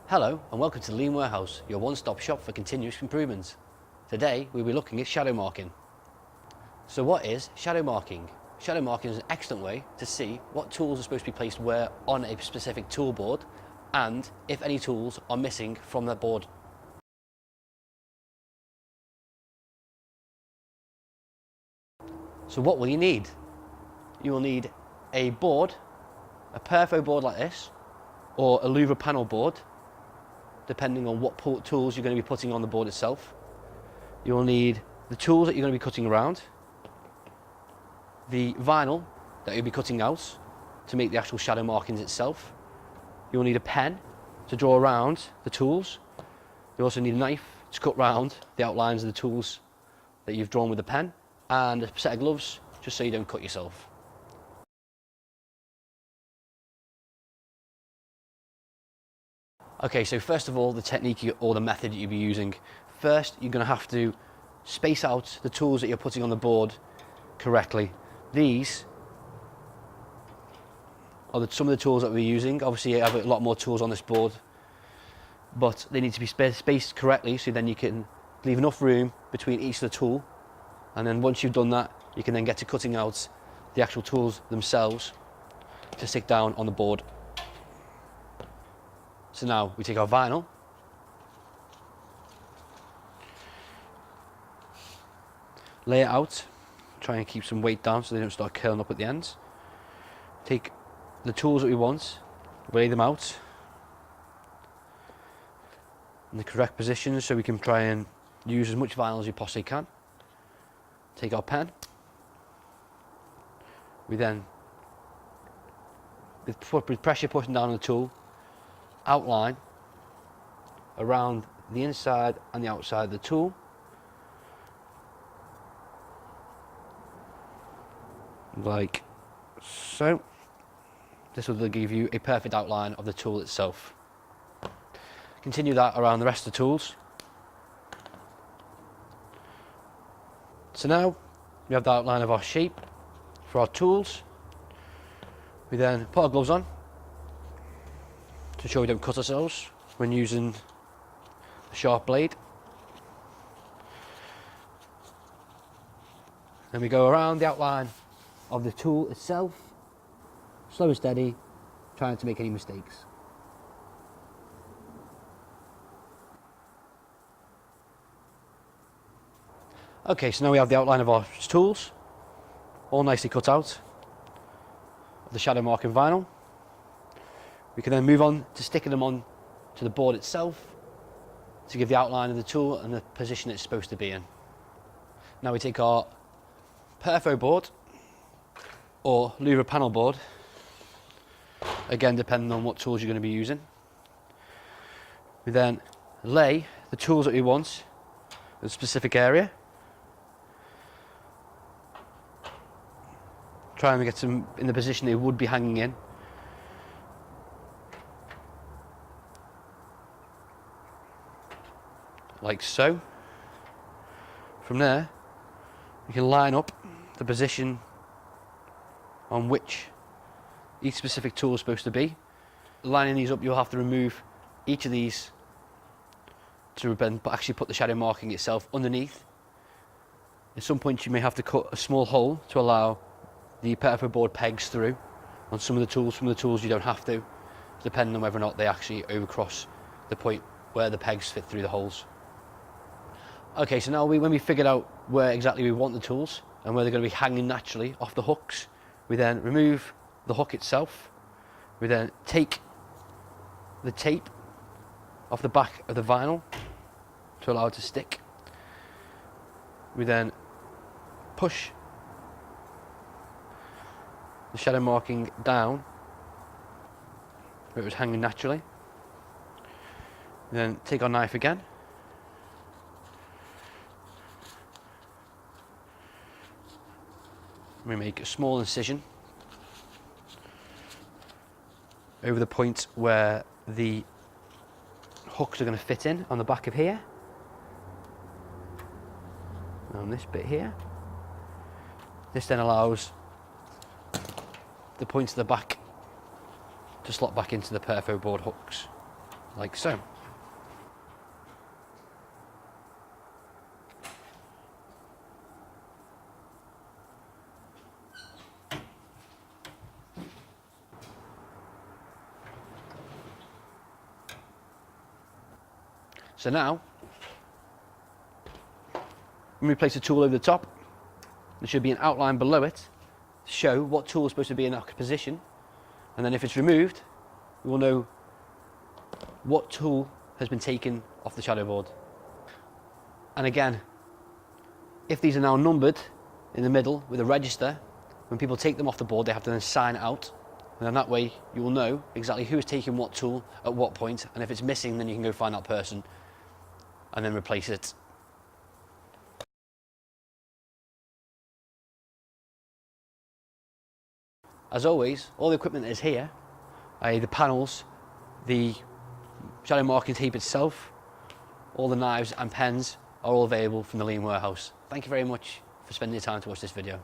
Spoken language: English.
Hello and welcome to the Lean Warehouse, your one-stop shop for continuous improvements. Today we'll be looking at shadow marking. So what is shadow marking? Shadow marking is an excellent way to see what tools are supposed to be placed where on a specific tool board and if any tools are missing from that board. So what will you need? You will need a board, a Perfo board like this, or a louver panel board, depending on what tools you're going to be putting on the board itself. You'll need the tools that you're going to be cutting around, the vinyl that you'll be cutting out to make the actual shadow markings itself. You'll need a pen to draw around the tools. You also need a knife to cut round the outlines of the tools that you've drawn with the pen, and a set of gloves just so you don't cut yourself. Okay, so first of all, the technique or the method that you'll be using. First, you're going to have to space out the tools that you're putting on the board correctly. These are some of the tools that we're using. Obviously, I have a lot more tools on this board, but they need to be spaced correctly, so then you can leave enough room between each of the tool. And then once you've done that, you can then get to cutting out the actual tools themselves to stick down on the board. So now we take our vinyl, lay it out, try and keep some weight down so they don't start curling up at the ends. Take the tools that we want, lay them out in the correct positions so we can try and use as much vinyl as we possibly can. Take our pen, we then, with pressure pushing down on the tool, outline around the inside and the outside of the tool, like so. This will give you a perfect outline of the tool itself. Continue that around the rest of the tools. So now we have the outline of our shape for our tools. We then put our gloves on to ensure we don't cut ourselves when using the sharp blade. Then we go around the outline of the tool itself, slow and steady, trying not to make any mistakes. Okay, so now we have the outline of our tools, all nicely cut out of the shadow marking vinyl. We can then move on to sticking them on to the board itself to give the outline of the tool and the position it's supposed to be in. Now we take our Perfo board or louver panel board, again depending on what tools you're going to be using. We then lay the tools that we want in a specific area. Try and get them in the position they would be hanging in. Like so. From there, you can line up the position on which each specific tool is supposed to be. Lining these up, you'll have to remove each of these to actually put the shadow marking itself underneath. At some point, you may have to cut a small hole to allow the Perfo board pegs through. On some of the tools you don't have to, depending on whether or not they actually overcross the point where the pegs fit through the holes. Okay, so now when we figured out where exactly we want the tools and where they're going to be hanging naturally off the hooks, we then remove the hook itself. We then take the tape off the back of the vinyl to allow it to stick. We then push the shadow marking down where it was hanging naturally. We then take our knife again. We make a small incision over the point where the hooks are going to fit in on the back of here, on this bit here. This then allows the points of the back to slot back into the Perfo board hooks like so. So now, when we place a tool over the top, there should be an outline below it to show what tool is supposed to be in that position, and then if it's removed, we will know what tool has been taken off the shadow board. And again, if these are now numbered in the middle with a register, when people take them off the board, they have to then sign it out, and then that way you will know exactly who's taking what tool at what point, and if it's missing, then you can go find that person and then replace it. As always, all the equipment that is here, the panels, the shadow marking tape itself, all the knives and pens are all available from the Lean Warehouse. Thank you very much for spending your time to watch this video.